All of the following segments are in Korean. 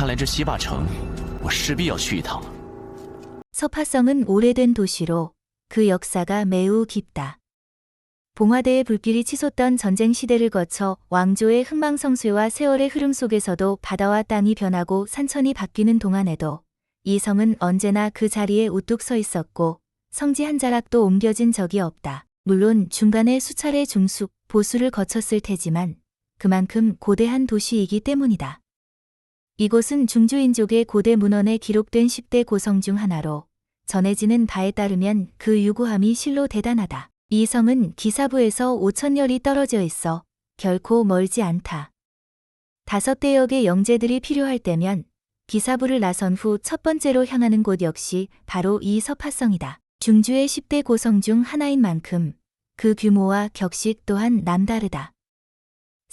看来这西坝城，我势必要去一趟了。 서파성은 오래된 도시로 그 역사가 매우 깊다. 봉화대의 불길이 치솟던 전쟁 시대를 거쳐 왕조의 흥망성쇠와 세월의 흐름 속에서도 바다와 땅이 변하고 산천이 바뀌는 동안에도 이 성은 언제나 그 자리에 우뚝 서 있었고 성지 한 자락도 옮겨진 적이 없다. 물론 중간에 수차례 중수, 보수를 거쳤을 테지만 그만큼 고대한 도시이기 때문이다. 이곳은 중주인족의 고대 문헌에 기록된 10대 고성 중 하나로 전해지는 바에 따르면 그 유구함이 실로 대단하다. 이 성은 기사부에서 5,000려리 떨어져 있어 결코 멀지 않다. 5대역의 영재들이 필요할 때면 기사부를 나선 후 첫 번째로 향하는 곳 역시 바로 이 서파성이다. 중주의 10대 고성 중 하나인 만큼 그 규모와 격식 또한 남다르다.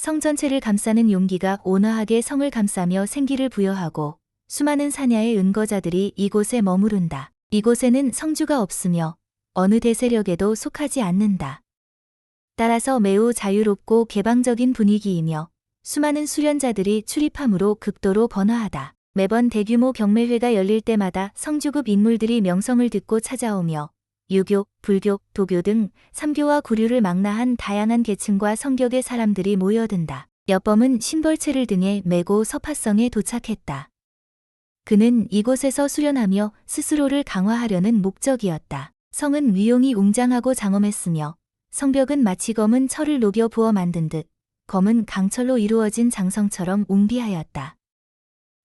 성 전체를 감싸는 용기가 온화하게 성을 감싸며 생기를 부여하고 수많은 사냐의 은거자들이 이곳에 머무른다. 이곳에는 성주가 없으며 어느 대세력에도 속하지 않는다. 따라서 매우 자유롭고 개방적인 분위기이며 수많은 수련자들이 출입함으로 극도로 번화하다. 매번 대규모 경매회가 열릴 때마다 성주급 인물들이 명성을 듣고 찾아오며 유교, 불교, 도교 등 삼교와 구류를 망라한 다양한 계층과 성격의 사람들이 모여든다. 여범은 신벌채를 등에 메고 서파성에 도착했다. 그는 이곳에서 수련하며 스스로를 강화하려는 목적이었다. 성은 위용이 웅장하고 장엄했으며 성벽은 마치 검은 철을 녹여 부어 만든 듯 검은 강철로 이루어진 장성처럼 웅비하였다.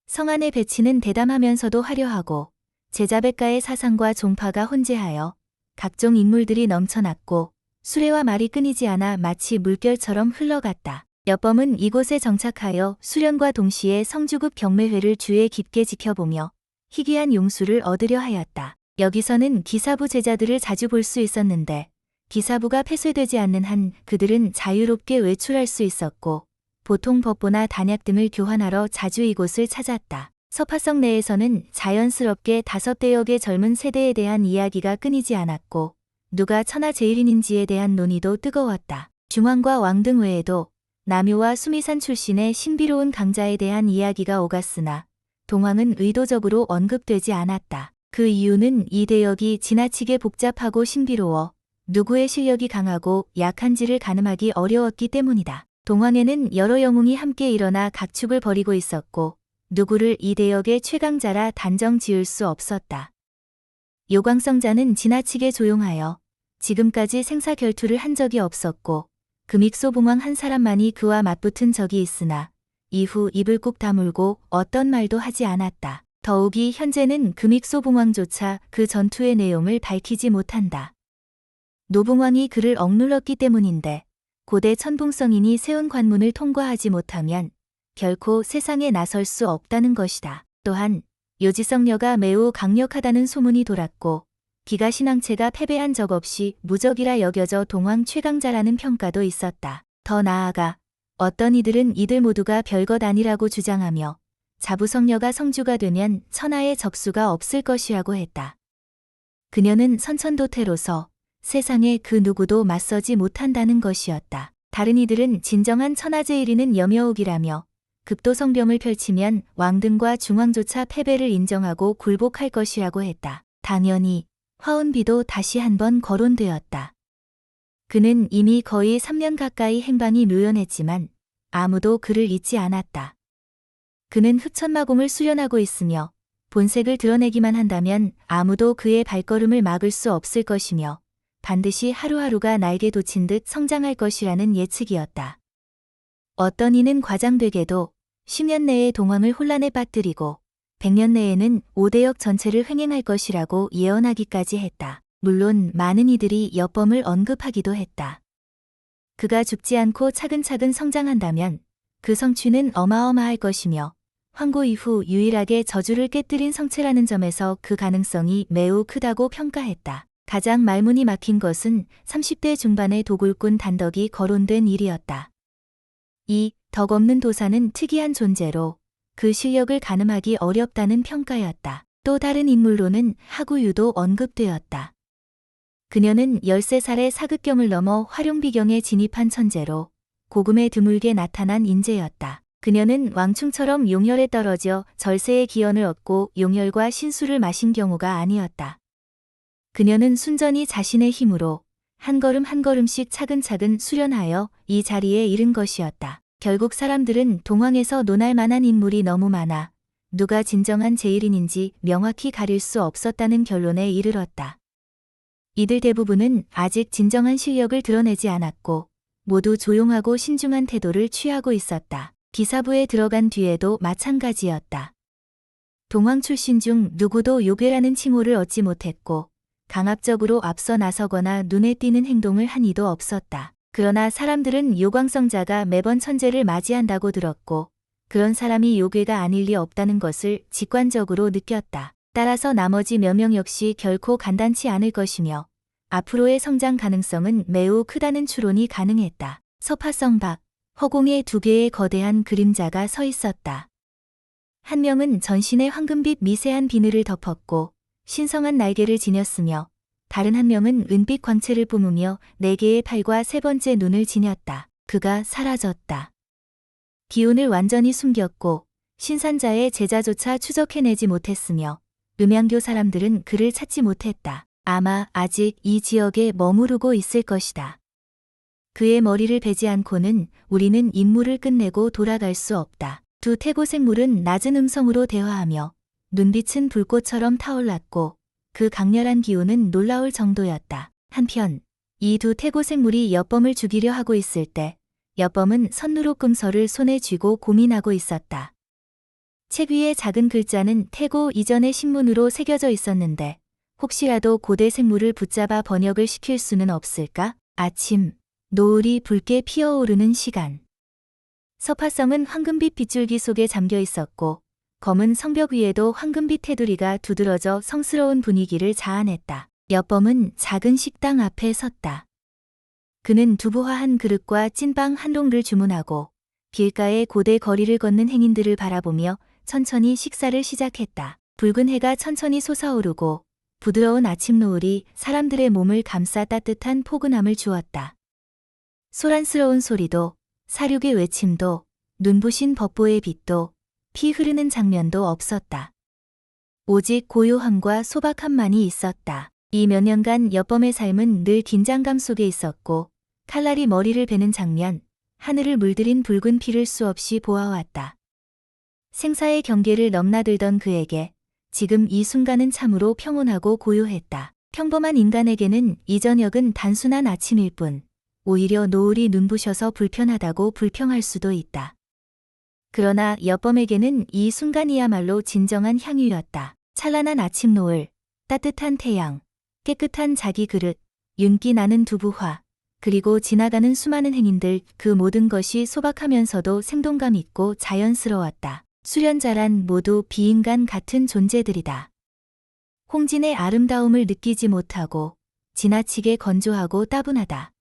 성 안의 배치는 대담하면서도 화려하고 제자백가의 사상과 종파가 혼재하여 각종 인물들이 넘쳐났고 수레와 말이 끊이지 않아 마치 물결처럼 흘러갔다. 여범은 이곳에 정착하여 수련과 동시에 성주급 경매회를 주의 깊게 지켜보며 희귀한 용수를 얻으려 하였다. 여기서는 기사부 제자들을 자주 볼 수 있었는데 기사부가 폐쇄되지 않는 한 그들은 자유롭게 외출할 수 있었고 보통 법보나 단약 등을 교환하러 자주 이곳을 찾았다. 서파성 내에서는 자연스럽게 5대역의 젊은 세대에 대한 이야기가 끊이지 않았고 누가 천하제일인인지에 대한 논의도 뜨거웠다. 중왕과 왕 등 외에도 남효와 수미산 출신의 신비로운 강자에 대한 이야기가 오갔으나 동왕은 의도적으로 언급되지 않았다. 그 이유는 이 대역이 지나치게 복잡하고 신비로워 누구의 실력이 강하고 약한지를 가늠하기 어려웠기 때문이다. 동왕에는 여러 영웅이 함께 일어나 각축을 벌이고 있었고 누구를 이 대역의 최강자라 단정 지을 수 없었다. 요광성자는 지나치게 조용하여 지금까지 생사결투를 한 적이 없었고 금익소봉왕 한 사람만이 그와 맞붙은 적이 있으나 이후 입을 꾹 다물고 어떤 말도 하지 않았다. 더욱이 현재는 금익소봉왕조차 그 전투의 내용을 밝히지 못한다. 노봉왕이 그를 억눌렀기 때문인데 고대 천붕성인이 세운 관문을 통과하지 못하면 결코 세상에 나설 수 없다는 것이다. 또한 요지성녀가 매우 강력하다는 소문이 돌았고 기가신왕체가 패배한 적 없이 무적이라 여겨져 동왕 최강자라는 평가도 있었다. 더 나아가 어떤 이들은 이들 모두가 별것 아니라고 주장하며 자부성녀가 성주가 되면 천하의 적수가 없을 것이라고 했다. 그녀는 선천도태로서 세상에 그 누구도 맞서지 못한다는 것이었다. 다른 이들은 진정한 천하제일인은 염여옥이라며 급도성병을 펼치면 왕등과 중왕조차 패배를 인정하고 굴복할 것이라고 했다. 당연히 화운비도 다시 한번 거론되었다. 그는 이미 거의 3년 가까이 행방이 묘연했지만 아무도 그를 잊지 않았다. 그는 흑천마공을 수련하고 있으며 본색을 드러내기만 한다면 아무도 그의 발걸음을 막을 수 없을 것이며 반드시 하루하루가 날개 돋친 듯 성장할 것이라는 예측이었다. 어떤 이는 과장되게도 10년 내에 동왕을 혼란에 빠뜨리고 100년 내에는 5대역 전체를 횡행할 것이라고 예언하기까지 했다. 물론 많은 이들이 여범을 언급하기도 했다. 그가 죽지 않고 차근차근 성장한다면 그 성취는 어마어마할 것이며 황고 이후 유일하게 저주를 깨뜨린 성체라는 점에서 그 가능성이 매우 크다고 평가했다. 가장 말문이 막힌 것은 30대 중반의 도굴꾼 단덕이 거론된 일이었다. 이 덕 없는 도사는 특이한 존재로 그 실력을 가늠하기 어렵다는 평가였다. 또 다른 인물로는 하구유도 언급되었다. 그녀는 13살에 사극경을 넘어 활용비경에 진입한 천재로 고금에 드물게 나타난 인재였다. 그녀는 왕충처럼 용혈에 떨어져 절세의 기원을 얻고 용혈과 신수를 마신 경우가 아니었다. 그녀는 순전히 자신의 힘으로 한 걸음 한 걸음씩 차근차근 수련하여 이 자리에 이른 것이었다. 결국 사람들은 동왕에서 논할 만한 인물이 너무 많아 누가 진정한 제일인인지 명확히 가릴 수 없었다는 결론에 이르렀다. 이들 대부분은 아직 진정한 실력을 드러내지 않았고 모두 조용하고 신중한 태도를 취하고 있었다. 기사부에 들어간 뒤에도 마찬가지였다. 동왕 출신 중 누구도 요괴라는 칭호를 얻지 못했고 강압적으로 앞서 나서거나 눈에 띄는 행동을 한 이도 없었다. 그러나 사람들은 요광성자가 매번 천재를 맞이한다고 들었고 그런 사람이 요괴가 아닐 리 없다는 것을 직관적으로 느꼈다. 따라서 나머지 몇 명 역시 결코 간단치 않을 것이며 앞으로의 성장 가능성은 매우 크다는 추론이 가능했다. 서파성 밖 허공에 두 개의 거대한 그림자가 서 있었다. 한 명은 전신에 황금빛 미세한 비늘을 덮었고 신성한 날개를 지녔으며 다른 한 명은 은빛 광채를 뿜으며 네 개의 팔과 세 번째 눈을 지녔다. 그가 사라졌다. 기운을 완전히 숨겼고 신산자의 제자조차 추적해내지 못했으며 음양교 사람들은 그를 찾지 못했다. 아마 아직 이 지역에 머무르고 있을 것이다. 그의 머리를 베지 않고는 우리는 임무를 끝내고 돌아갈 수 없다. 두 태고생물은 낮은 음성으로 대화하며 눈빛은 불꽃처럼 타올랐고 그 강렬한 기운은 놀라울 정도였다. 한편 이 두 태고생물이 엿범을 죽이려 하고 있을 때 엿범은 선누록금서를 손에 쥐고 고민하고 있었다. 책 위에 작은 글자는 태고 이전의 신문으로 새겨져 있었는데 혹시라도 고대 생물을 붙잡아 번역을 시킬 수는 없을까? 아침 노을이 붉게 피어오르는 시간. 서파성은 황금빛 빗줄기 속에 잠겨 있었고 검은 성벽 위에도 황금빛 테두리가 두드러져 성스러운 분위기를 자아냈다. 엿범은 작은 식당 앞에 섰다. 그는 두부화 한 그릇과 찐빵 한 롱을 주문하고 길가의 고대 거리를 걷는 행인들을 바라보며 천천히 식사를 시작했다. 붉은 해가 천천히 솟아오르고 부드러운 아침 노을이 사람들의 몸을 감싸 따뜻한 포근함을 주었다. 소란스러운 소리도 사륙의 외침도 눈부신 법보의 빛도 피 흐르는 장면도 없었다. 오직 고요함과 소박함만이 있었다. 이 몇 년간 엿범의 삶은 늘 긴장감 속에 있었고 칼날이 머리를 베는 장면, 하늘을 물들인 붉은 피를 수없이 보아왔다. 생사의 경계를 넘나들던 그에게 지금 이 순간은 참으로 평온하고 고요했다. 평범한 인간에게는 이 저녁은 단순한 아침일 뿐 오히려 노을이 눈부셔서 불편하다고 불평할 수도 있다. 그러나 엿범에게는 이 순간이야말로 진정한 향유였다. 찬란한 아침 노을, 따뜻한 태양, 깨끗한 자기 그릇, 윤기 나는 두부화, 그리고 지나가는 수많은 행인들 그 모든 것이 소박하면서도 생동감 있고 자연스러웠다. 수련자란 모두 비인간 같은 존재들이다. 홍진의 아름다움을 느끼지 못하고 지나치게 건조하고 따분하다.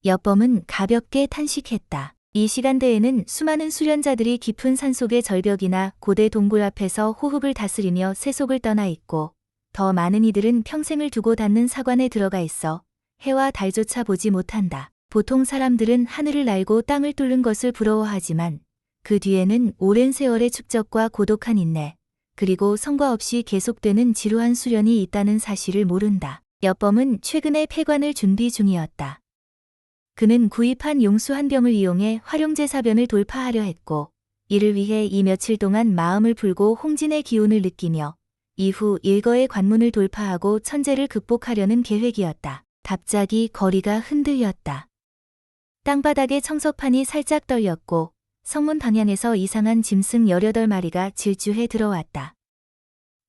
엿범은 가볍게 탄식했다. 이 시간대에는 수많은 수련자들이 깊은 산속의 절벽이나 고대 동굴 앞에서 호흡을 다스리며 세속을 떠나 있고 더 많은 이들은 평생을 두고 닿는 사관에 들어가 있어 해와 달조차 보지 못한다. 보통 사람들은 하늘을 날고 땅을 뚫는 것을 부러워하지만 그 뒤에는 오랜 세월의 축적과 고독한 인내, 그리고 성과 없이 계속되는 지루한 수련이 있다는 사실을 모른다. 엿범은 최근에 폐관을 준비 중이었다. 그는 구입한 용수 한 병을 이용해 활용제사변을 돌파하려 했고 이를 위해 이 며칠 동안 마음을 풀고 홍진의 기운을 느끼며 이후 일거의 관문을 돌파하고 천재를 극복하려는 계획이었다. 갑자기 거리가 흔들렸다. 땅바닥의 청석판이 살짝 떨렸고 성문 방향에서 이상한 짐승 18마리가 질주해 들어왔다.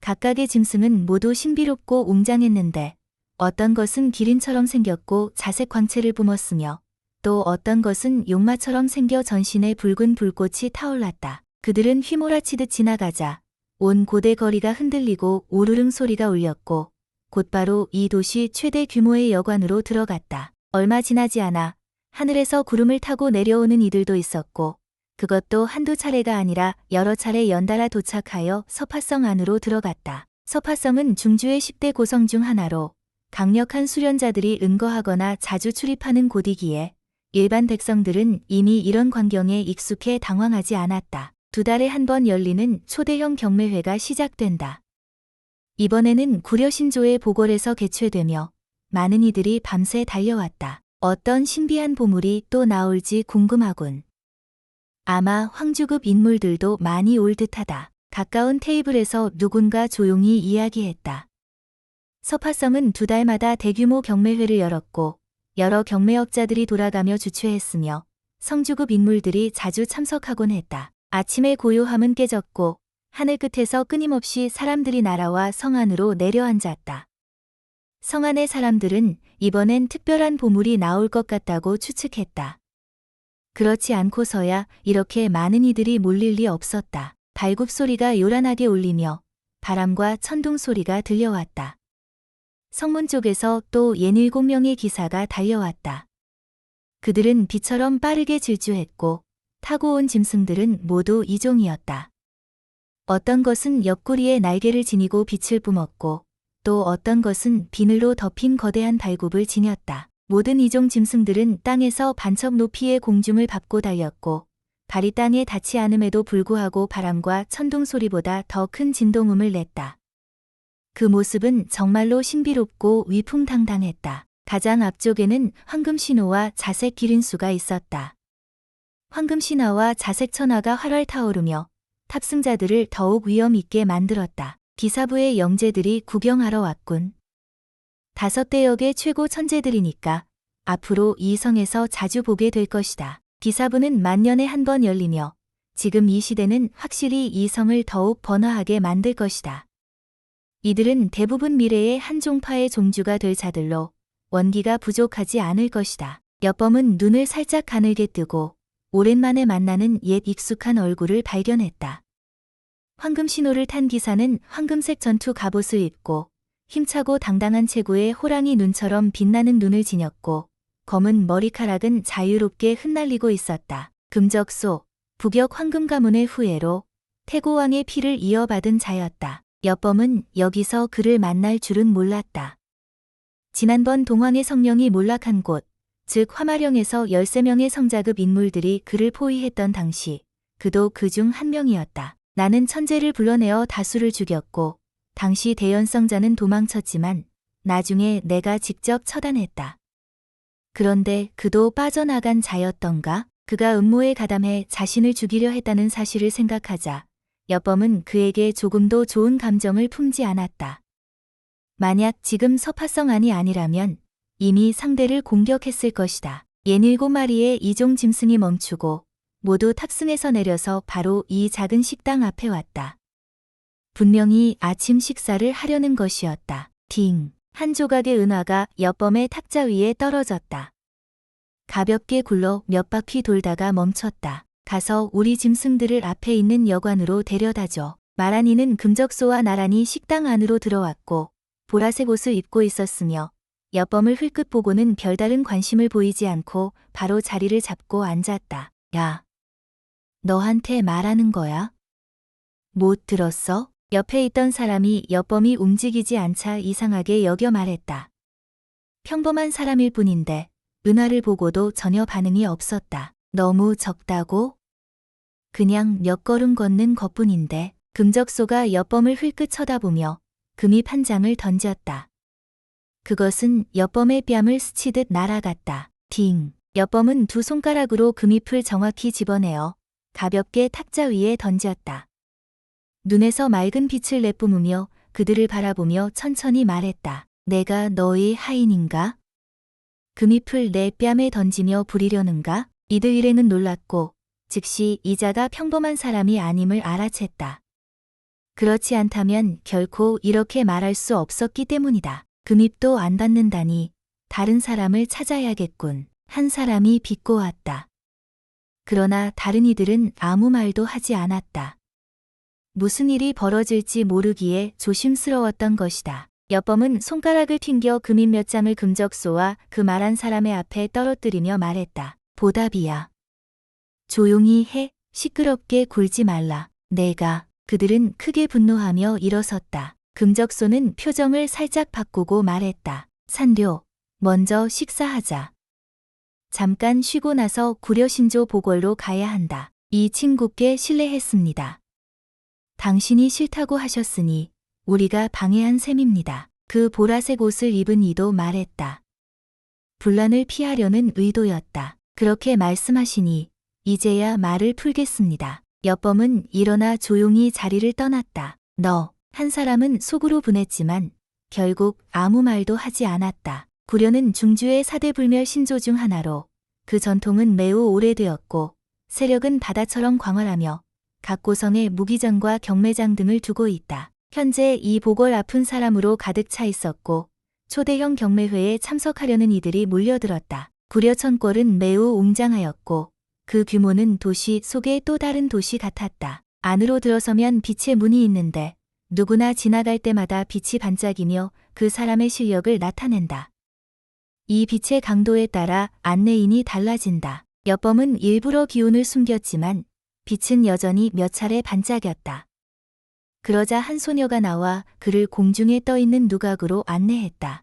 각각의 짐승은 모두 신비롭고 웅장했는데 어떤 것은 기린처럼 생겼고 자색 광채를 뿜었으며 또 어떤 것은 용마처럼 생겨 전신에 붉은 불꽃이 타올랐다. 그들은 휘몰아치듯 지나가자 온 고대 거리가 흔들리고 오르릉 소리가 울렸고 곧바로 이 도시 최대 규모의 여관으로 들어갔다. 얼마 지나지 않아 하늘에서 구름을 타고 내려오는 이들도 있었고 그것도 한두 차례가 아니라 여러 차례 연달아 도착하여 서파성 안으로 들어갔다. 서파성은 중주의 10대 고성 중 하나로 강력한 수련자들이 은거하거나 자주 출입하는 곳이기에 일반 백성들은 이미 이런 광경에 익숙해 당황하지 않았다. 2달에 한 번 열리는 초대형 경매회가 시작된다. 이번에는 구려신조의 보궐에서 개최되며 많은 이들이 밤새 달려왔다. 어떤 신비한 보물이 또 나올지 궁금하군. 아마 황주급 인물들도 많이 올 듯하다. 가까운 테이블에서 누군가 조용히 이야기했다. 서파성은 2달마다 대규모 경매회를 열었고 여러 경매업자들이 돌아가며 주최했으며 성주급 인물들이 자주 참석하곤 했다. 아침의 고요함은 깨졌고 하늘 끝에서 끊임없이 사람들이 날아와 성 안으로 내려앉았다. 성 안의 사람들은 이번엔 특별한 보물이 나올 것 같다고 추측했다. 그렇지 않고서야 이렇게 많은 이들이 몰릴 리 없었다. 발굽 소리가 요란하게 울리며 바람과 천둥 소리가 들려왔다. 성문 쪽에서 또 67명의 기사가 달려왔다. 그들은 비처럼 빠르게 질주했고 타고 온 짐승들은 모두 이종이었다. 어떤 것은 옆구리에 날개를 지니고 빛을 뿜었고 또 어떤 것은 비늘로 덮인 거대한 발굽을 지녔다. 모든 이종 짐승들은 땅에서 반척 높이의 공중을 밟고 달렸고 발이 땅에 닿지 않음에도 불구하고 바람과 천둥 소리보다 더 큰 진동음을 냈다. 그 모습은 정말로 신비롭고 위풍당당했다. 가장 앞쪽에는 황금신호와 자색 기린수가 있었다. 황금신화와 자색 천화가 활활 타오르며 탑승자들을 더욱 위험 있게 만들었다. 기사부의 영재들이 구경하러 왔군. 5대역의 최고 천재들이니까 앞으로 이 성에서 자주 보게 될 것이다. 기사부는 만년에 한 번 열리며 지금 이 시대는 확실히 이 성을 더욱 번화하게 만들 것이다. 이들은 대부분 미래의 한 종파의 종주가 될 자들로 원기가 부족하지 않을 것이다. 여범은 눈을 살짝 가늘게 뜨고 오랜만에 만나는 옛 익숙한 얼굴을 발견했다. 황금신호를 탄 기사는 황금색 전투 갑옷을 입고 힘차고 당당한 체구에 호랑이 눈처럼 빛나는 눈을 지녔고 검은 머리카락은 자유롭게 흩날리고 있었다. 금적소, 부격 황금 가문의 후예로 태고왕의 피를 이어받은 자였다. 여범은 여기서 그를 만날 줄은 몰랐다. 지난번 동왕의 성령이 몰락한 곳, 즉 화마령에서 13명의 성자급 인물들이 그를 포위했던 당시 그도 그중 한 명이었다. 나는 천재를 불러내어 다수를 죽였고 당시 대연성자는 도망쳤지만 나중에 내가 직접 처단했다. 그런데 그도 빠져나간 자였던가? 그가 음모에 가담해 자신을 죽이려 했다는 사실을 생각하자 여범은 그에게 조금도 좋은 감정을 품지 않았다. 만약 지금 서파성 안이 아니라면 이미 상대를 공격했을 것이다. 67마리의 이종 짐승이 멈추고 모두 탑승해서 내려서 바로 이 작은 식당 앞에 왔다. 분명히 아침 식사를 하려는 것이었다. 딩! 한 조각의 은화가 여범의 탁자 위에 떨어졌다. 가볍게 굴러 몇 바퀴 돌다가 멈췄다. 가서 우리 짐승들을 앞에 있는 여관으로 데려다줘. 말한 이는 금적소와 나란히 식당 안으로 들어왔고 보라색 옷을 입고 있었으며 여범을 흘끗 보고는 별다른 관심을 보이지 않고 바로 자리를 잡고 앉았다. 야, 너한테 말하는 거야? 못 들었어? 옆에 있던 사람이 여범이 움직이지 않자 이상하게 여겨 말했다. 평범한 사람일 뿐인데 은하를 보고도 전혀 반응이 없었다. 너무 적다고? 그냥 몇 걸음 걷는 것뿐인데. 금적소가 여범을 흘끗 쳐다보며 금입 한 장을 던졌다. 그것은 여범의 뺨을 스치듯 날아갔다. 딩! 여범은 두 손가락으로 금입을 정확히 집어내어 가볍게 탁자 위에 던졌다. 눈에서 맑은 빛을 내뿜으며 그들을 바라보며 천천히 말했다. 내가 너의 하인인가? 금입을 내 뺨에 던지며 부리려는가? 이들 일행은 놀랐고 즉시 이자가 평범한 사람이 아님을 알아챘다. 그렇지 않다면 결코 이렇게 말할 수 없었기 때문이다. 금입도 안 받는다니 다른 사람을 찾아야겠군. 한 사람이 비꼬았다. 그러나 다른 이들은 아무 말도 하지 않았다. 무슨 일이 벌어질지 모르기에 조심스러웠던 것이다. 여범은 손가락을 튕겨 금입 몇 장을 금적소와 그 말한 사람의 앞에 떨어뜨리며 말했다. 보답이야. 조용히 해. 시끄럽게 굴지 말라. 내가. 그들은 크게 분노하며 일어섰다. 금적소는 표정을 살짝 바꾸고 말했다. 산료, 먼저 식사하자. 잠깐 쉬고 나서 구려신조 보궐로 가야 한다. 이 친구께 실례했습니다. 당신이 싫다고 하셨으니 우리가 방해한 셈입니다. 그 보라색 옷을 입은 이도 말했다. 분란을 피하려는 의도였다. 그렇게 말씀하시니 이제야 말을 풀겠습니다. 여범은 일어나 조용히 자리를 떠났다. 너, 한 사람은 속으로 분했지만 결국 아무 말도 하지 않았다. 구려는 중주의 4대 불멸 신조 중 하나로 그 전통은 매우 오래되었고 세력은 바다처럼 광활하며 각 고성에 무기장과 경매장 등을 두고 있다. 현재 이 보궐 앞은 사람으로 가득 차 있었고 초대형 경매회에 참석하려는 이들이 몰려들었다. 구려 천골은 매우 웅장하였고 그 규모는 도시 속의 또 다른 도시 같았다. 안으로 들어서면 빛의 문이 있는데 누구나 지나갈 때마다 빛이 반짝이며 그 사람의 실력을 나타낸다. 이 빛의 강도에 따라 안내인이 달라진다. 여범은 일부러 기운을 숨겼지만 빛은 여전히 몇 차례 반짝였다. 그러자 한 소녀가 나와 그를 공중에 떠있는 누각으로 안내했다.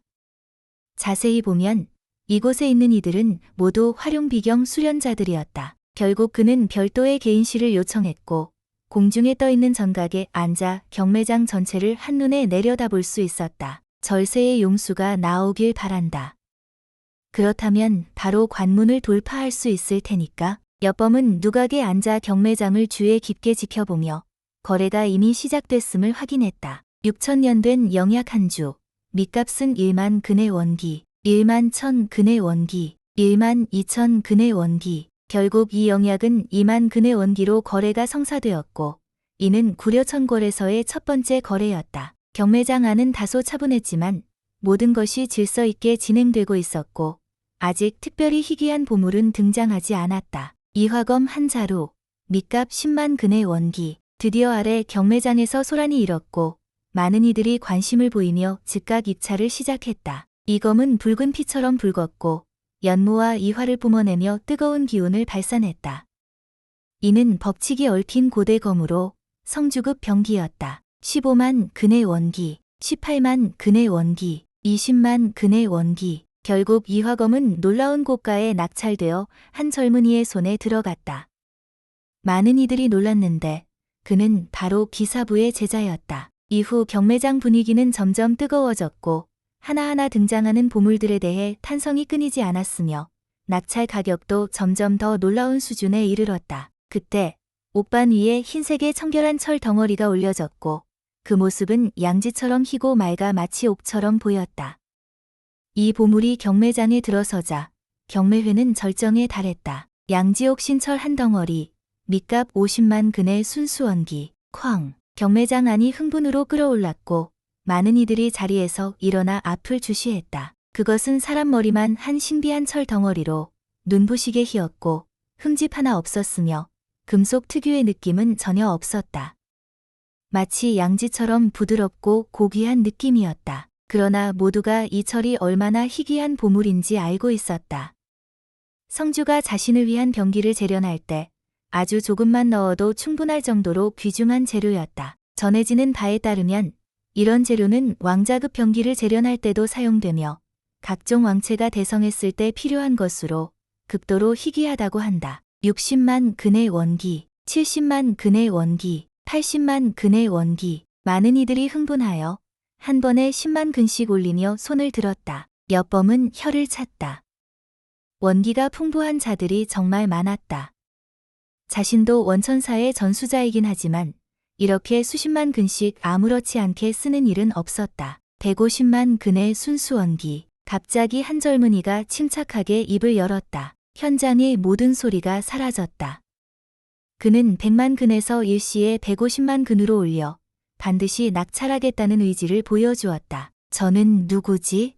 자세히 보면 이곳에 있는 이들은 모두 활용비경 수련자들이었다. 결국 그는 별도의 개인실을 요청했고 공중에 떠있는 전각에 앉아 경매장 전체를 한눈에 내려다볼 수 있었다. 절세의 용수가 나오길 바란다. 그렇다면 바로 관문을 돌파할 수 있을 테니까. 여범은 누각에 앉아 경매장을 주의 깊게 지켜보며 거래가 이미 시작됐음을 확인했다. 6,000년 된 영약 한 주, 밑값은 1만 근의 원기, 1만 1,000 근의 원기, 1만 2천 근의 원기. 결국 이 영약은 2만 근의 원기로 거래가 성사되었고 이는 구려 천골에서의 첫 번째 거래였다. 경매장 안은 다소 차분했지만 모든 것이 질서 있게 진행되고 있었고 아직 특별히 희귀한 보물은 등장하지 않았다. 이화검 한 자루, 밑값 10만 근의 원기. 드디어 아래 경매장에서 소란이 일었고 많은 이들이 관심을 보이며 즉각 입찰을 시작했다. 이 검은 붉은 피처럼 붉었고 연모와 이화를 뿜어내며 뜨거운 기운을 발산했다. 이는 법칙이 얽힌 고대검으로 성주급 병기였다. 15만 근의 원기, 18만 근의 원기, 20만 근의 원기. 결국 이화검은 놀라운 고가에 낙찰되어 한 젊은이의 손에 들어갔다. 많은 이들이 놀랐는데 그는 바로 기사부의 제자였다. 이후 경매장 분위기는 점점 뜨거워졌고 하나하나 등장하는 보물들에 대해 탄성이 끊이지 않았으며 낙찰 가격도 점점 더 놀라운 수준에 이르렀다. 그때 옥반 위에 흰색의 청결한 철 덩어리가 올려졌고 그 모습은 양지처럼 희고 맑아 마치 옥처럼 보였다. 이 보물이 경매장에 들어서자 경매회는 절정에 달했다. 양지옥 신철 한 덩어리, 밑값 50만 근의 순수원기, 쾅. 경매장 안이 흥분으로 끌어올랐고 많은 이들이 자리에서 일어나 앞을 주시했다. 그것은 사람 머리만 한 신비한 철 덩어리로 눈부시게 희었고 흠집 하나 없었으며 금속 특유의 느낌은 전혀 없었다. 마치 양지처럼 부드럽고 고귀한 느낌이었다. 그러나 모두가 이 철이 얼마나 희귀한 보물인지 알고 있었다. 성주가 자신을 위한 병기를 재련할 때 아주 조금만 넣어도 충분할 정도로 귀중한 재료였다. 전해지는 바에 따르면 이런 재료는 왕자급 병기를 재련할 때도 사용되며 각종 왕체가 대성했을 때 필요한 것으로 극도로 희귀하다고 한다. 60만 근의 원기, 70만 근의 원기, 80만 근의 원기. 많은 이들이 흥분하여 한 번에 10만 근씩 올리며 손을 들었다. 여범은 혀를 찼다. 원기가 풍부한 자들이 정말 많았다. 자신도 원천사의 전수자이긴 하지만 이렇게 수십만 근씩 아무렇지 않게 쓰는 일은 없었다. 150만 근의 순수원기. 갑자기 한 젊은이가 침착하게 입을 열었다. 현장의 모든 소리가 사라졌다. 그는 100만 근에서 일시에 150만 근으로 올려 반드시 낙찰하겠다는 의지를 보여주었다. 저는 누구지?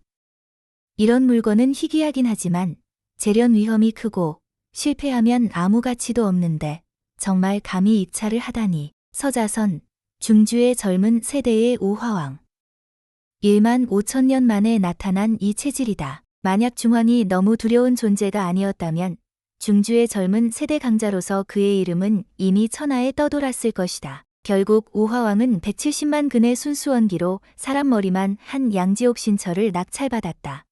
이런 물건은 희귀하긴 하지만 재련 위험이 크고 실패하면 아무 가치도 없는데 정말 감히 입찰을 하다니. 서자선, 중주의 젊은 세대의 우화왕. 1만 5천 년 만에 나타난 이 체질이다. 만약 중왕이 너무 두려운 존재가 아니었다면 중주의 젊은 세대 강자로서 그의 이름은 이미 천하에 떠돌았을 것이다. 결국 우화왕은 170만 근의 순수원기로 사람 머리만 한 양지옥 신철을 낙찰받았다.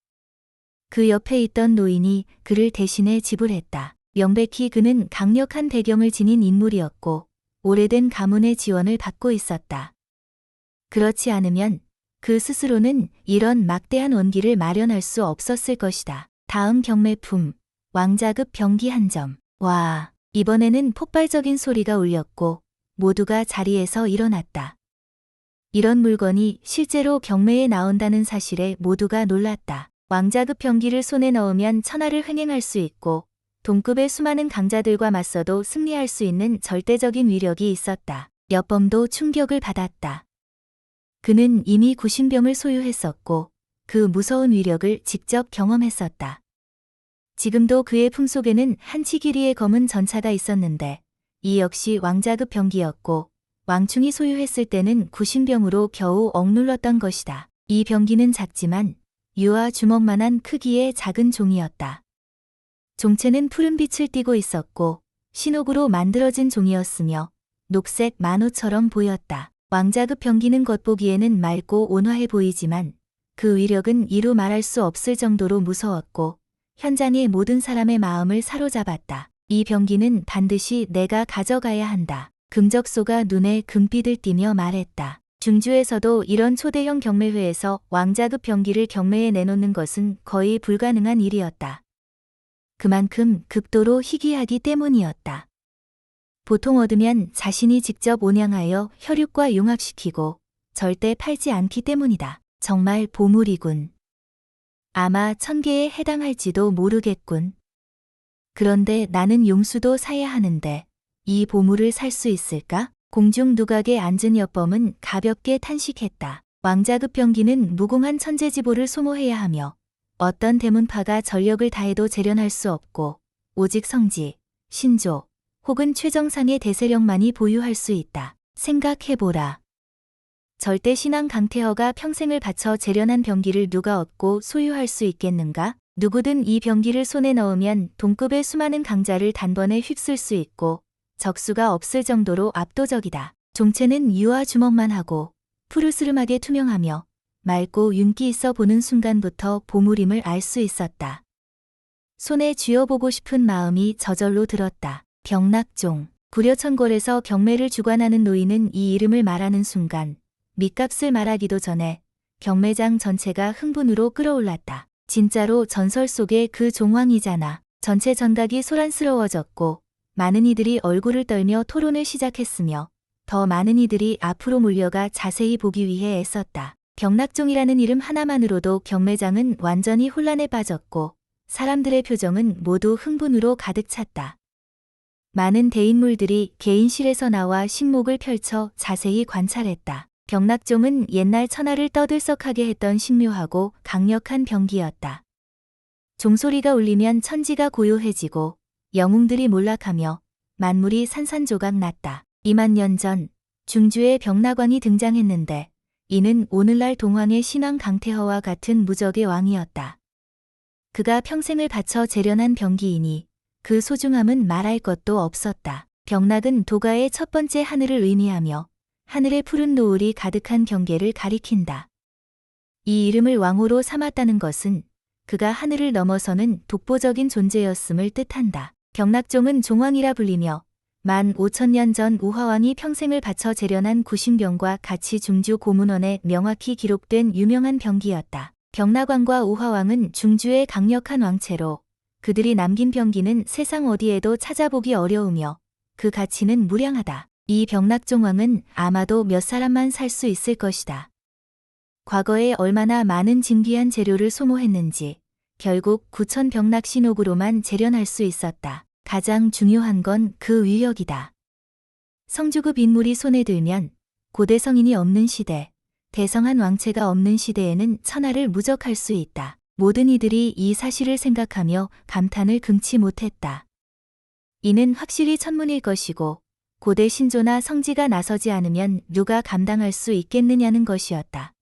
그 옆에 있던 노인이 그를 대신해 지불했다. 명백히 그는 강력한 배경을 지닌 인물이었고 오래된 가문의 지원을 받고 있었다. 그렇지 않으면 그 스스로는 이런 막대한 원기를 마련할 수 없었을 것이다. 다음 경매품, 왕자급 병기 한 점. 와, 이번에는 폭발적인 소리가 울렸고 모두가 자리에서 일어났다. 이런 물건이 실제로 경매에 나온다는 사실에 모두가 놀랐다. 왕자급 병기를 손에 넣으면 천하를 횡행할 수 있고 동급의 수많은 강자들과 맞서도 승리할 수 있는 절대적인 위력이 있었다. 여범도 충격을 받았다. 그는 이미 구신병을 소유했었고 그 무서운 위력을 직접 경험했었다. 지금도 그의 품속에는 한치 길이의 검은 전차가 있었는데 이 역시 왕자급 병기였고 왕충이 소유했을 때는 구신병으로 겨우 억눌렀던 것이다. 이 병기는 작지만 유아 주먹만한 크기의 작은 종이었다. 종체는 푸른 빛을 띠고 있었고 신옥으로 만들어진 종이었으며 녹색 만호처럼 보였다. 왕자급 병기는 겉보기에는 맑고 온화해 보이지만 그 위력은 이루 말할 수 없을 정도로 무서웠고 현장의 모든 사람의 마음을 사로잡았다. 이 병기는 반드시 내가 가져가야 한다. 금적소가 눈에 금빛을 띠며 말했다. 중주에서도 이런 초대형 경매회에서 왕자급 병기를 경매에 내놓는 것은 거의 불가능한 일이었다. 그만큼 극도로 희귀하기 때문이었다. 보통 얻으면 자신이 직접 온양하여 혈육과 융합시키고 절대 팔지 않기 때문이다. 정말 보물이군. 아마 1000개에 해당할지도 모르겠군. 그런데 나는 용수도 사야 하는데 이 보물을 살 수 있을까? 공중 누각에 앉은 여범은 가볍게 탄식했다. 왕자급 병기는 무공한 천재지보를 소모해야 하며 어떤 대문파가 전력을 다해도 재련할 수 없고 오직 성지, 신조 혹은 최정상의 대세력만이 보유할 수 있다. 생각해보라. 절대 신앙 강태허가 평생을 바쳐 재련한 병기를 누가 얻고 소유할 수 있겠는가? 누구든 이 병기를 손에 넣으면 동급의 수많은 강자를 단번에 휩쓸 수 있고 적수가 없을 정도로 압도적이다. 종체는 유아 주먹만 하고 푸르스름하게 투명하며 맑고 윤기 있어 보는 순간부터 보물임을 알 수 있었다. 손에 쥐어보고 싶은 마음이 저절로 들었다. 병낙종. 구려천골에서 경매를 주관하는 노인은 이 이름을 말하는 순간 밑값을 말하기도 전에 경매장 전체가 흥분으로 끌어올랐다. 진짜로 전설 속의 그 종왕이잖아. 전체 전각이 소란스러워졌고 많은 이들이 얼굴을 떨며 토론을 시작했으며 더 많은 이들이 앞으로 몰려가 자세히 보기 위해 애썼다. 병낙종이라는 이름 하나만으로도 경매장은 완전히 혼란에 빠졌고 사람들의 표정은 모두 흥분으로 가득 찼다. 많은 대인물들이 개인실에서 나와 식목을 펼쳐 자세히 관찰했다. 병낙종은 옛날 천하를 떠들썩하게 했던 신묘하고 강력한 병기였다. 종소리가 울리면 천지가 고요해지고 영웅들이 몰락하며 만물이 산산조각 났다. 2만 년 전 중주에 병낙왕이 등장했는데 이는 오늘날 동황의 신왕 강태허와 같은 무적의 왕이었다. 그가 평생을 바쳐 재련한 병기이니 그 소중함은 말할 것도 없었다. 병낙은 도가의 첫 번째 하늘을 의미하며 하늘의 푸른 노을이 가득한 경계를 가리킨다. 이 이름을 왕호로 삼았다는 것은 그가 하늘을 넘어서는 독보적인 존재였음을 뜻한다. 병낙종은 종왕이라 불리며 15,000년 전 우화왕이 평생을 바쳐 재련한 구신병과 같이 중주 고문원에 명확히 기록된 유명한 병기였다. 병낙왕과 우화왕은 중주의 강력한 왕체로 그들이 남긴 병기는 세상 어디에도 찾아보기 어려우며 그 가치는 무량하다. 이 병낙종왕은 아마도 몇 사람만 살 수 있을 것이다. 과거에 얼마나 많은 진귀한 재료를 소모했는지 결국 9,000 병낙신옥으로만 재련할 수 있었다. 가장 중요한 건 그 위력이다. 성주급 인물이 손에 들면 고대 성인이 없는 시대, 대성한 왕체가 없는 시대에는 천하를 무적할 수 있다. 모든 이들이 이 사실을 생각하며 감탄을 금치 못했다. 이는 확실히 천문일 것이고 고대 신조나 성지가 나서지 않으면 누가 감당할 수 있겠느냐는 것이었다.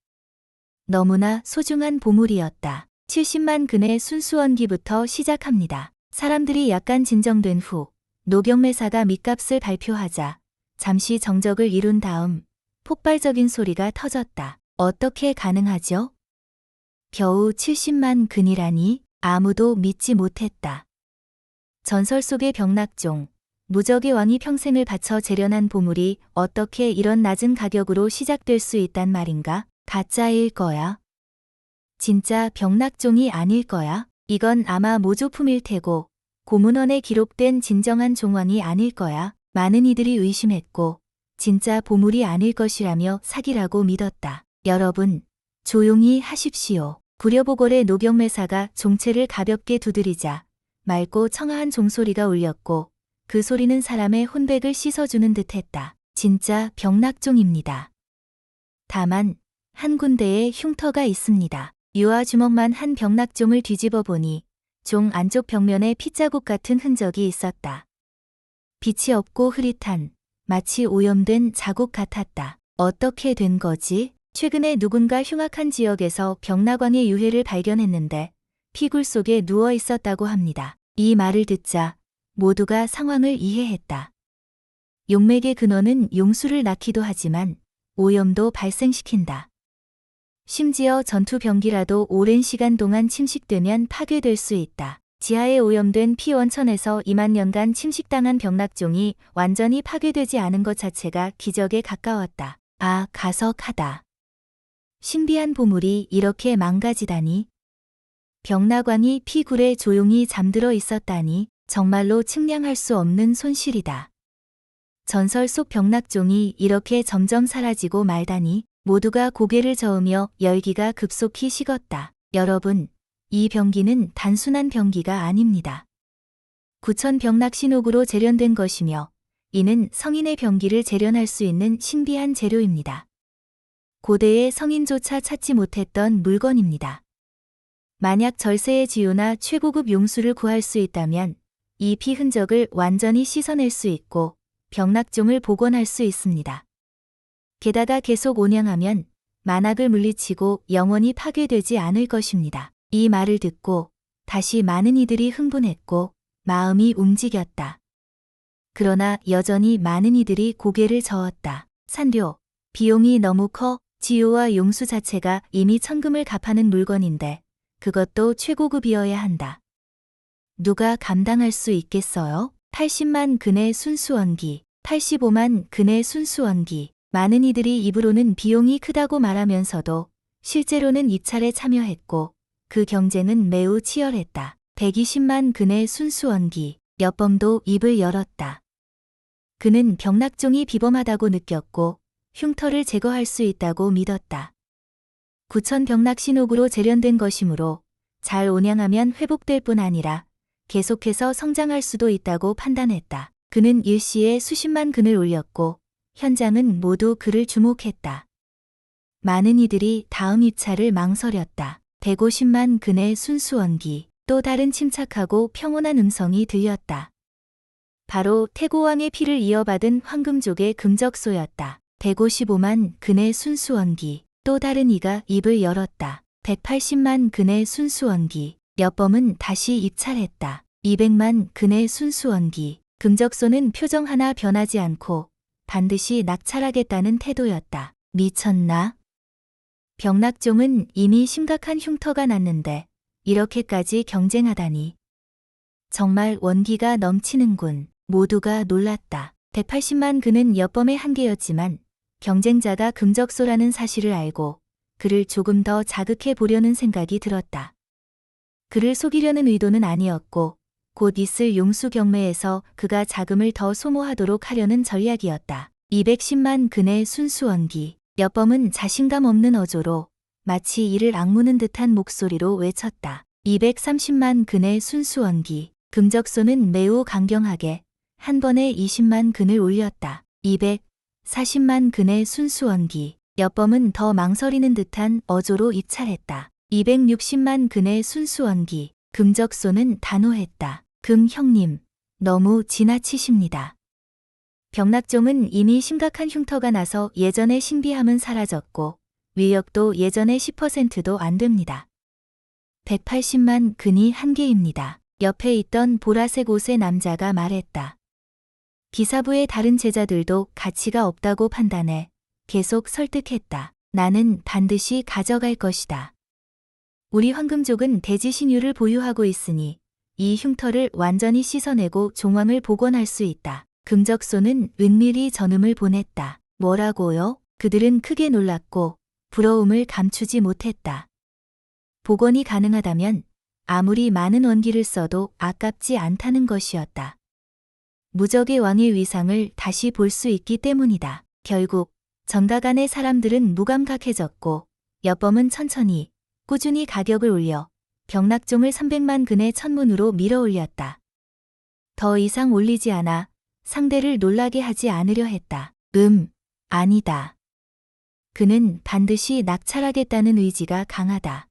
너무나 소중한 보물이었다. 70만 근의 순수원기부터 시작합니다. 사람들이 약간 진정된 후 노경매사가 밑값을 발표하자 잠시 정적을 이룬 다음 폭발적인 소리가 터졌다. 어떻게 가능하죠? 겨우 70만 근이라니? 아무도 믿지 못했다. 전설 속의 병낙종, 무적의 왕이 평생을 바쳐 재련한 보물이 어떻게 이런 낮은 가격으로 시작될 수 있단 말인가? 가짜일 거야. 진짜 병낙종이 아닐 거야. 이건 아마 모조품일 테고 고문원에 기록된 진정한 종왕이 아닐 거야. 많은 이들이 의심했고 진짜 보물이 아닐 것이라며 사기라고 믿었다. 여러분, 조용히 하십시오. 구려보궐의 노경매사가 종채를 가볍게 두드리자 맑고 청아한 종소리가 울렸고 그 소리는 사람의 혼백을 씻어주는 듯했다. 진짜 병낙종입니다. 다만 한 군데에 흉터가 있습니다. 유화 주먹만 한 병낙종을 뒤집어 보니 종 안쪽 벽면에 핏자국 같은 흔적이 있었다. 빛이 없고 흐릿한 마치 오염된 자국 같았다. 어떻게 된 거지? 최근에 누군가 흉악한 지역에서 병낙왕의 유해를 발견했는데 피굴 속에 누워 있었다고 합니다. 이 말을 듣자 모두가 상황을 이해했다. 용맥의 근원은 용수를 낳기도 하지만 오염도 발생시킨다. 심지어 전투병기라도 오랜 시간 동안 침식되면 파괴될 수 있다. 지하에 오염된 피원천에서 2만 년간 침식당한 병낙종이 완전히 파괴되지 않은 것 자체가 기적에 가까웠다. 아, 가석하다. 신비한 보물이 이렇게 망가지다니. 병낙왕이 피굴에 조용히 잠들어 있었다니 정말로 측량할 수 없는 손실이다. 전설 속 병낙종이 이렇게 점점 사라지고 말다니. 모두가 고개를 저으며 열기가 급속히 식었다. 여러분, 이 병기는 단순한 병기가 아닙니다. 9천 병낙신옥으로 재련된 것이며 이는 성인의 병기를 재련할 수 있는 신비한 재료입니다. 고대의 성인조차 찾지 못했던 물건입니다. 만약 절세의 지효나 최고급 용수를 구할 수 있다면 이 피 흔적을 완전히 씻어낼 수 있고 병낙종을 복원할 수 있습니다. 게다가 계속 온양하면 만악을 물리치고 영원히 파괴되지 않을 것입니다. 이 말을 듣고 다시 많은 이들이 흥분했고 마음이 움직였다. 그러나 여전히 많은 이들이 고개를 저었다. 산료, 비용이 너무 커. 지효와 용수 자체가 이미 천금을 갚아는 물건인데 그것도 최고급이어야 한다. 누가 감당할 수 있겠어요? 80만 근의 순수원기, 85만 근의 순수원기. 많은 이들이 입으로는 비용이 크다고 말하면서도 실제로는 입찰에 참여했고 그 경쟁은 매우 치열했다. 120만 근의 순수원기. 여범도 입을 열었다. 그는 병낙종이 비범하다고 느꼈고 흉터를 제거할 수 있다고 믿었다. 9천 병낙신옥으로 재련된 것이므로 잘 온양하면 회복될 뿐 아니라 계속해서 성장할 수도 있다고 판단했다. 그는 일시에 수십만 근을 올렸고 현장은 모두 그를 주목했다. 많은 이들이 다음 입찰을 망설였다. 150만 근의 순수원기. 또 다른 침착하고 평온한 음성이 들렸다. 바로 태고왕의 피를 이어받은 황금족의 금적소였다. 155만 근의 순수원기. 또 다른 이가 입을 열었다. 180만 근의 순수원기. 여범은 다시 입찰했다. 200만 근의 순수원기. 금적소는 표정 하나 변하지 않고 반드시 낙찰하겠다는 태도였다. 미쳤나? 병낙종은 이미 심각한 흉터가 났는데 이렇게까지 경쟁하다니. 정말 원기가 넘치는군. 모두가 놀랐다. 180만 근은 여범의 한계였지만 경쟁자가 금적소라는 사실을 알고 그를 조금 더 자극해 보려는 생각이 들었다. 그를 속이려는 의도는 아니었고 곧 있을 용수 경매에서 그가 자금을 더 소모하도록 하려는 전략이었다. 210만 근의 순수원기. 여범은 자신감 없는 어조로 마치 이를 악무는 듯한 목소리로 외쳤다. 230만 근의 순수원기. 금적소는 매우 강경하게 한 번에 20만 근을 올렸다. 240만 근의 순수원기. 여범은 더 망설이는 듯한 어조로 입찰했다. 260만 근의 순수원기. 금적소는 단호했다. 금 형님, 너무 지나치십니다. 병낙종은 이미 심각한 흉터가 나서 예전의 신비함은 사라졌고 위력도 예전의 10%도 안 됩니다. 180만 근이 한계입니다. 옆에 있던 보라색 옷의 남자가 말했다. 기사부의 다른 제자들도 가치가 없다고 판단해 계속 설득했다. 나는 반드시 가져갈 것이다. 우리 황금족은 대지 신유를 보유하고 있으니 이 흉터를 완전히 씻어내고 종황을 복원할 수 있다. 금적소는 은밀히 전음을 보냈다. 뭐라고요? 그들은 크게 놀랐고 부러움을 감추지 못했다. 복원이 가능하다면 아무리 많은 원기를 써도 아깝지 않다는 것이었다. 무적의 왕의 위상을 다시 볼 수 있기 때문이다. 결국 전가간의 사람들은 무감각해졌고 여범은 천천히 꾸준히 가격을 올려 병락종을 300만 근의 천문으로 밀어 올렸다. 더 이상 올리지 않아 상대를 놀라게 하지 않으려 했다. 아니다. 그는 반드시 낙찰하겠다는 의지가 강하다.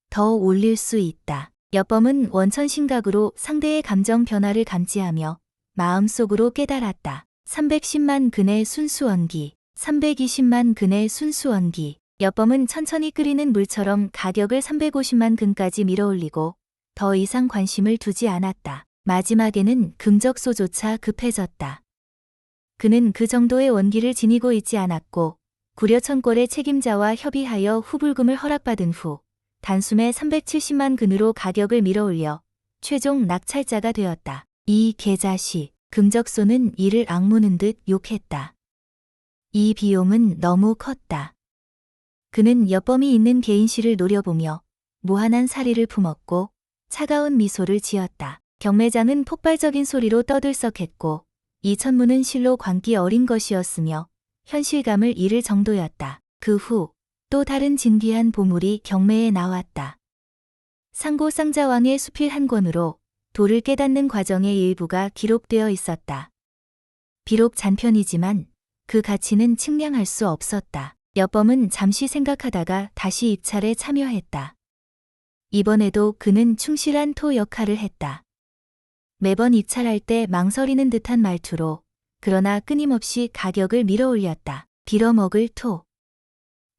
더 올릴 수 있다. 여범은 원천심각으로 상대의 감정 변화를 감지하며 마음속으로 깨달았다. 310만 근의 순수원기, 320만 근의 순수원기. 여범은 천천히 끓이는 물처럼 가격을 350만 근까지 밀어올리고 더 이상 관심을 두지 않았다. 마지막에는 금적소조차 급해졌다. 그는 그 정도의 원기를 지니고 있지 않았고 구려천골의 책임자와 협의하여 후불금을 허락받은 후 단숨에 370만 근으로 가격을 밀어올려 최종 낙찰자가 되었다. 이 개자식, 금적소는 이를 악무는 듯 욕했다. 이 비용은 너무 컸다. 그는 여범이 있는 개인실을 노려보며 무한한 사리를 품었고 차가운 미소를 지었다. 경매장은 폭발적인 소리로 떠들썩했고 이 천문은 실로 광기 어린 것이었으며 현실감을 잃을 정도였다. 그 후 또 다른 진귀한 보물이 경매에 나왔다. 상고상자왕의 수필 한 권으로 도를 깨닫는 과정의 일부가 기록되어 있었다. 비록 잔편이지만 그 가치는 측량할 수 없었다. 여범은 잠시 생각하다가 다시 입찰에 참여했다. 이번에도 그는 충실한 토 역할을 했다. 매번 입찰할 때 망설이는 듯한 말투로 그러나 끊임없이 가격을 밀어올렸다. 빌어먹을 토.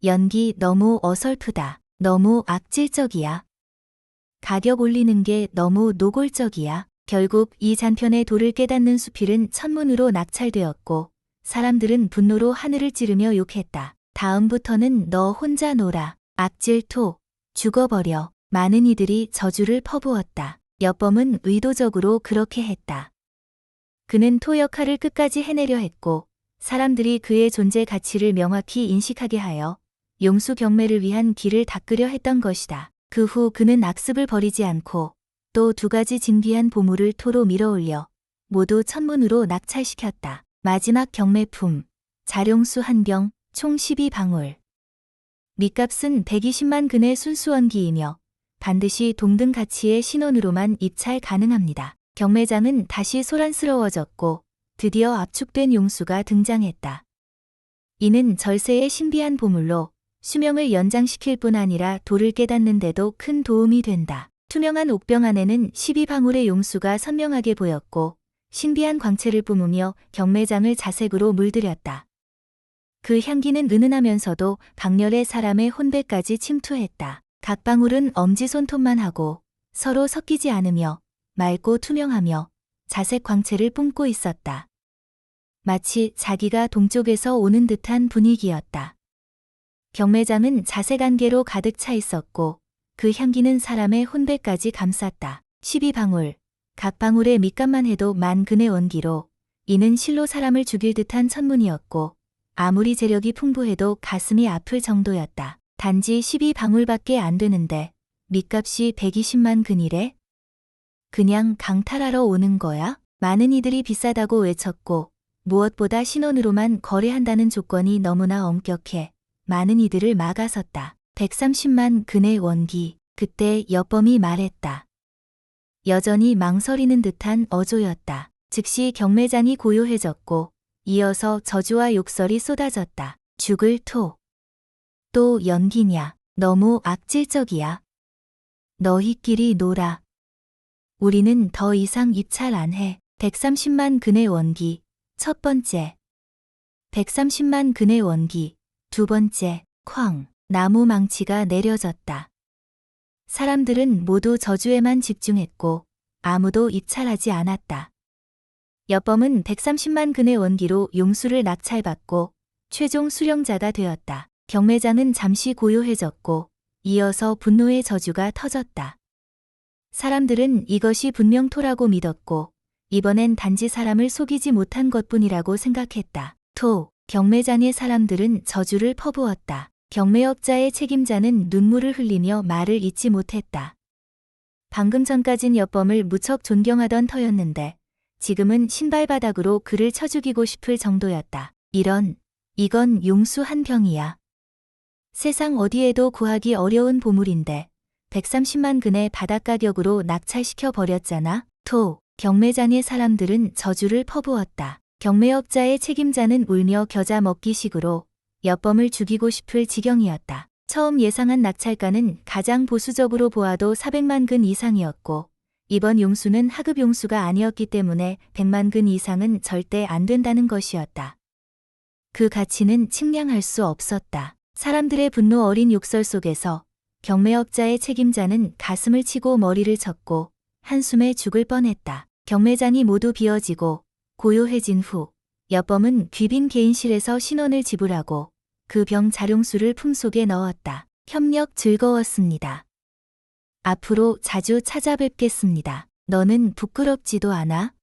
연기 너무 어설프다. 너무 악질적이야. 가격 올리는 게 너무 노골적이야. 결국 이 잔편의 도를 깨닫는 수필은 천문으로 낙찰되었고 사람들은 분노로 하늘을 찌르며 욕했다. 다음부터는 너 혼자 놀아. 악질토. 죽어버려. 많은 이들이 저주를 퍼부었다. 여범은 의도적으로 그렇게 했다. 그는 토 역할을 끝까지 해내려 했고 사람들이 그의 존재 가치를 명확히 인식하게 하여 용수 경매를 위한 길을 닦으려 했던 것이다. 그 후 그는 악습을 버리지 않고 또 2가지 진귀한 보물을 토로 밀어올려 모두 천문으로 낙찰시켰다. 마지막 경매품, 자룡수 1병, 총 12방울. 밑값은 120만 근의 순수원기이며 반드시 동등 가치의 신원으로만 입찰 가능합니다. 경매장은 다시 소란스러워졌고 드디어 압축된 용수가 등장했다. 이는 절세의 신비한 보물로 수명을 연장시킬 뿐 아니라 도를 깨닫는데도 큰 도움이 된다. 투명한 옥병 안에는 12방울의 용수가 선명하게 보였고 신비한 광채를 뿜으며 경매장을 자색으로 물들였다. 그 향기는 은은하면서도 강렬의 사람의 혼배까지 침투했다. 각 방울은 엄지손톱만 하고 서로 섞이지 않으며 맑고 투명하며 자색 광채를 뿜고 있었다. 마치 자기가 동쪽에서 오는 듯한 분위기였다. 경매장은 자색 안개로 가득 차 있었고 그 향기는 사람의 혼배까지 감쌌다. 12방울, 각 방울의 밑값만 해도 10,000근의 원기로 이는 실로 사람을 죽일 듯한 천문이었고 아무리 재력이 풍부해도 가슴이 아플 정도였다. 단지 12방울밖에 안 되는데 밑값이 120만 근이래? 그냥 강탈하러 오는 거야? 많은 이들이 비싸다고 외쳤고 무엇보다 신원으로만 거래한다는 조건이 너무나 엄격해 많은 이들을 막아섰다. 130만 근의 원기. 그때 여범이 말했다. 여전히 망설이는 듯한 어조였다. 즉시 경매장이 고요해졌고 이어서 저주와 욕설이 쏟아졌다. 죽을 토. 또 연기냐. 너무 악질적이야. 너희끼리 놀아. 우리는 더 이상 입찰 안 해. 130만 근의 원기. 첫 번째. 130만 근의 원기. 두 번째. 쾅. 나무 망치가 내려졌다. 사람들은 모두 저주에만 집중했고 아무도 입찰하지 않았다. 여범은 130만 근의 원기로 용수를 낙찰받고 최종 수령자가 되었다. 경매장은 잠시 고요해졌고 이어서 분노의 저주가 터졌다. 사람들은 이것이 분명 토라고 믿었고 이번엔 단지 사람을 속이지 못한 것뿐이라고 생각했다. 토, 경매장의 사람들은 저주를 퍼부었다. 경매업자의 책임자는 눈물을 흘리며 말을 잇지 못했다. 방금 전까진 여범을 무척 존경하던 터였는데 지금은 신발바닥으로 그를 쳐 죽이고 싶을 정도였다. 이건 용수 한 병이야. 세상 어디에도 구하기 어려운 보물인데 130만 근의 바닥 가격으로 낙찰시켜 버렸잖아. 토, 경매장의 사람들은 저주를 퍼부었다. 경매업자의 책임자는 울며 겨자 먹기식으로 여범을 죽이고 싶을 지경이었다. 처음 예상한 낙찰가는 가장 보수적으로 보아도 400만 근 이상이었고 이번 용수는 하급 용수가 아니었기 때문에 100만 근 이상은 절대 안 된다는 것이었다. 그 가치는 측량할 수 없었다. 사람들의 분노 어린 욕설 속에서 경매업자의 책임자는 가슴을 치고 머리를 쳤고 한숨에 죽을 뻔했다. 경매장이 모두 비어지고 고요해진 후 여범은 귀빈 개인실에서 신원을 지불하고 그 병 자룡수를 품속에 넣었다. 협력 즐거웠습니다. 앞으로 자주 찾아뵙겠습니다. 너는 부끄럽지도 않아?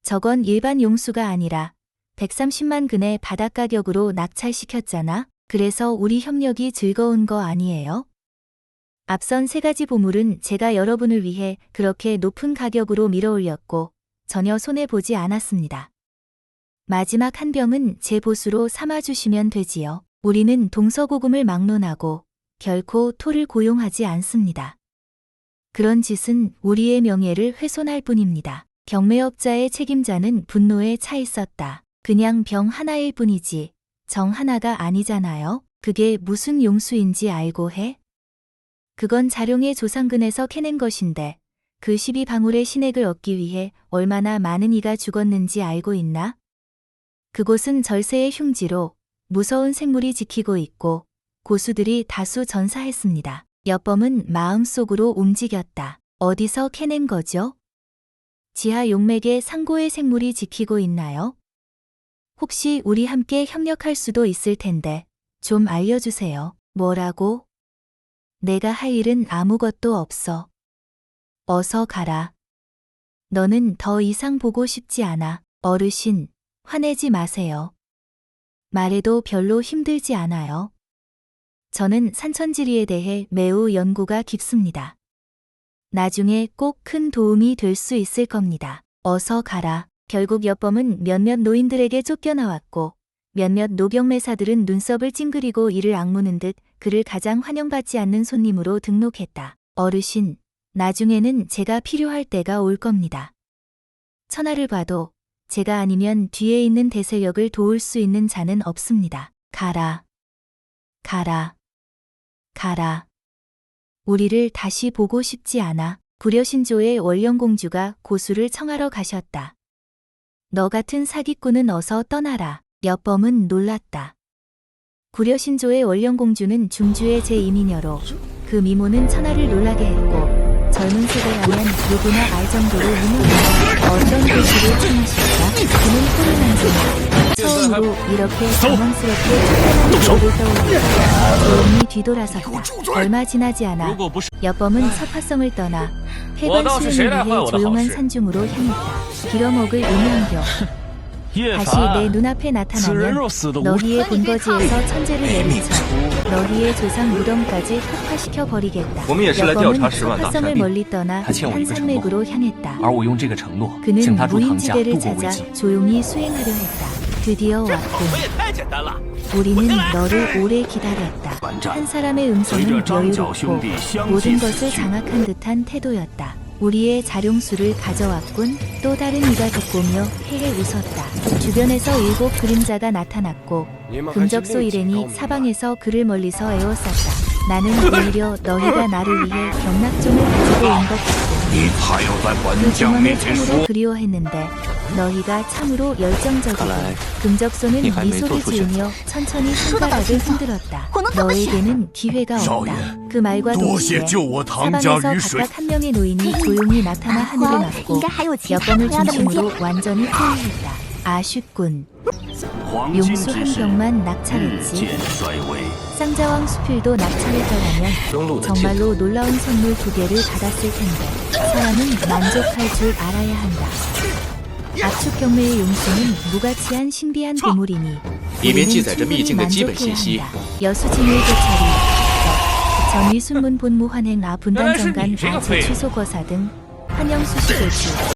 저건 일반 용수가 아니라 130만 근의 바닥 가격으로 낙찰시켰잖아. 그래서 우리 협력이 즐거운 거 아니에요? 앞선 3가지 보물은 제가 여러분을 위해 그렇게 높은 가격으로 밀어올렸고 전혀 손해보지 않았습니다. 마지막 한 병은 제 보수로 삼아주시면 되지요. 우리는 동서고금을 막론하고 결코 토를 고용하지 않습니다. 그런 짓은 우리의 명예를 훼손할 뿐입니다. 경매업자의 책임자는 분노에 차 있었다. 그냥 병 하나일 뿐이지 정 하나가 아니잖아요. 그게 무슨 용수인지 알고 해? 그건 자룡의 조상근에서 캐낸 것인데 그 12방울의 신액을 얻기 위해 얼마나 많은 이가 죽었는지 알고 있나? 그곳은 절세의 흉지로 무서운 생물이 지키고 있고 고수들이 다수 전사했습니다. 여범은 마음속으로 움직였다. 어디서 캐낸 거죠? 지하 용맥에 상고의 생물이 지키고 있나요? 혹시 우리 함께 협력할 수도 있을 텐데 좀 알려주세요. 뭐라고? 내가 할 일은 아무것도 없어. 어서 가라. 너는 더 이상 보고 싶지 않아. 어르신, 화내지 마세요. 말해도 별로 힘들지 않아요. 저는 산천지리에 대해 매우 연구가 깊습니다. 나중에 꼭 큰 도움이 될 수 있을 겁니다. 어서 가라. 결국 여범은 몇몇 노인들에게 쫓겨나왔고 몇몇 노병매사들은 눈썹을 찡그리고 이를 악무는 듯 그를 가장 환영받지 않는 손님으로 등록했다. 어르신, 나중에는 제가 필요할 때가 올 겁니다. 천하를 봐도 제가 아니면 뒤에 있는 대세력을 도울 수 있는 자는 없습니다. 가라. 가라. 가라. 우리를 다시 보고 싶지 않아. 불여신조의 원령공주가 고수를 청하러 가셨다. 너 같은 사기꾼은 어서 떠나라. 여범은 놀랐다. 구려신조의 원령공주는 중주의 제2미녀로 그 미모는 천하를 놀라게 했고 젊은 세대라면 누구나 알 정도로 유명한 어떤 고수를 청하실까? 그는 코를 만지며 처음으로 이렇게 당황스럽게 쫓겨난 그를 떠올리다 조용히 뒤돌아섰다. 얼마 지나지 않아 여범은 서파성을 떠나 폐관 수행을 위해 조용한 산중으로 향했다. 빌어먹을 음양교. 다시 내 눈앞에 나타나면 너희의 본거지에서 천재를 내리쳐 너희의 조상 무덤까지 폭파시켜 버리겠다. 여범은 서파성을 멀리 떠나 한산맥으로 향했다. 그는 무인지대를 찾아 조용히 수행하려 했다. 드디어 왔군. 우리는 너를 오래 기다렸다. 한 사람의 음성은 여유롭고 모든 것을 장악한 듯한 태도였다. 우리의 자룡수를 가져왔군. 또 다른 이가 돋보며 헤헤 웃었다. 주변에서 7 그림자가 나타났고 금적소 일행이 사방에서 그를 멀리서 에워쌌다. 나는 오히려 너희가 나를 위해 경락종을 가지고 온 것 같고 그 증언을 참으로 그리워했는데 너희가 참으로 열정적이고 금적소는 미소를 지으며 천천히 손가락을 흔들었다. 너에게는 기회가 없다. 그 말과 동시에 사방에서 각각 한 명의 노인이 조용히 나타나 하늘을 막고 여범을 중심으로 완전히 포위했다. 아쉽군. 黄金 용수 之 한 势 병만 日 낙찰했지. 渐衰微。 쌍자왕 수필도 낙찰했더라면 中路的尽头， 정말로 놀라운 선물 2개를 받았을 텐데 사람은 만족할 줄 알아야 한다. 압축 경매의 용수는 무가치한 신비한 보물이니 里面记载 우리는 着秘境的基本 충분히 信息。 만족해야 한다. 여수진의 도찰이 전위 순문 본무 환행 아 분단 정간 아 제취소 거사 등 환영 수시 조치